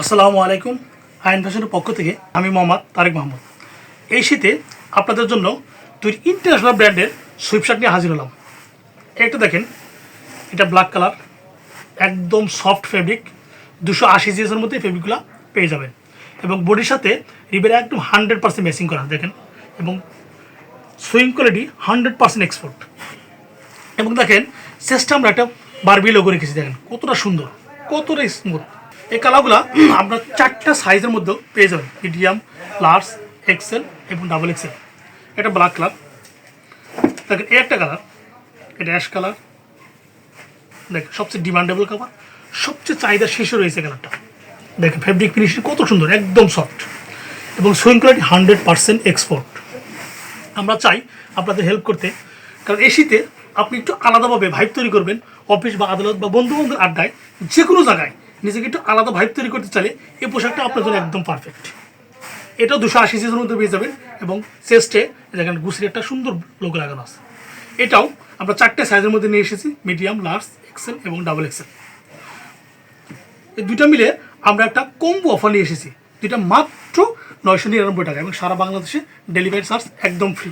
আসসালামু আলাইকুম। আইন ফ্যাশনের পক্ষ থেকে আমি মোহাম্মদ তারেক মাহমুদ। এই শীতে আপনাদের জন্য দুই ইন্টারন্যাশনাল ব্র্যান্ডের সুইপ শার্ট নিয়ে হাজির হলাম। একটা দেখেন, এটা ব্ল্যাক কালার, একদম সফট ফেব্রিক, 280 জিএসের মধ্যে ফেব্রিকগুলো পেয়ে যাবেন এবং বডির সাথে রিবের একদম 100% ম্যাচিং করা দেখেন এবং সুইং কোয়ালিটি 100% এক্সপোর্ট। এবং দেখেন চেস্টে আমরা একটা বারবি লোগো রেখেছি, দেখেন কতটা সুন্দর, কতটা স্মুথ। এই কালারগুলো আমরা 4টা সাইজের মধ্যেও পেয়ে যাবেন, মিডিয়াম, লার্জ, এক্সেল এবং ডাবল এক্সেল। এটা ব্ল্যাক কালার, দেখেন এই একটা কালার, এটা অ্যাশ কালার, দেখেন সবচেয়ে ডিমান্ডেবল কালার, সবচেয়ে চাহিদা শেষে রয়েছে কালারটা। দেখেন ফেব্রিক ফিনিশিং কত সুন্দর, একদম সফট এবং সুইং কোয়ালিটি 100% এক্সপোর্ট। আমরা চাই আপনাদের হেল্প করতে, কারণ এই শীতে আপনি একটু আলাদাভাবে ভাইব তৈরি করবেন। অফিস বা আদালত বা বন্ধু বান্ধবের আড্ডায় যে কোনো জায়গায় নিজেকে একটু আলাদা ভাইব তৈরি করতে চাইলে এই পোশাকটা আপনার জন্য একদম পারফেক্ট। এটাও 280 সিজের মধ্যে পেয়ে যাবেন এবং চেস্টে দেখেন গুছিয়ে একটা সুন্দর লোগো লাগানো আছে। এটাও আমরা 4টে সাইজের মধ্যে নিয়ে এসেছি, মিডিয়াম, লার্জ, এক্সেল এবং ডাবল এক্সেল। এই দুইটা মিলে আমরা একটা কম্বো অফার নিয়ে এসেছি, দুইটা মাত্র 999 টাকা এবং সারা বাংলাদেশে ডেলিভারি চার্জ একদম ফ্রি।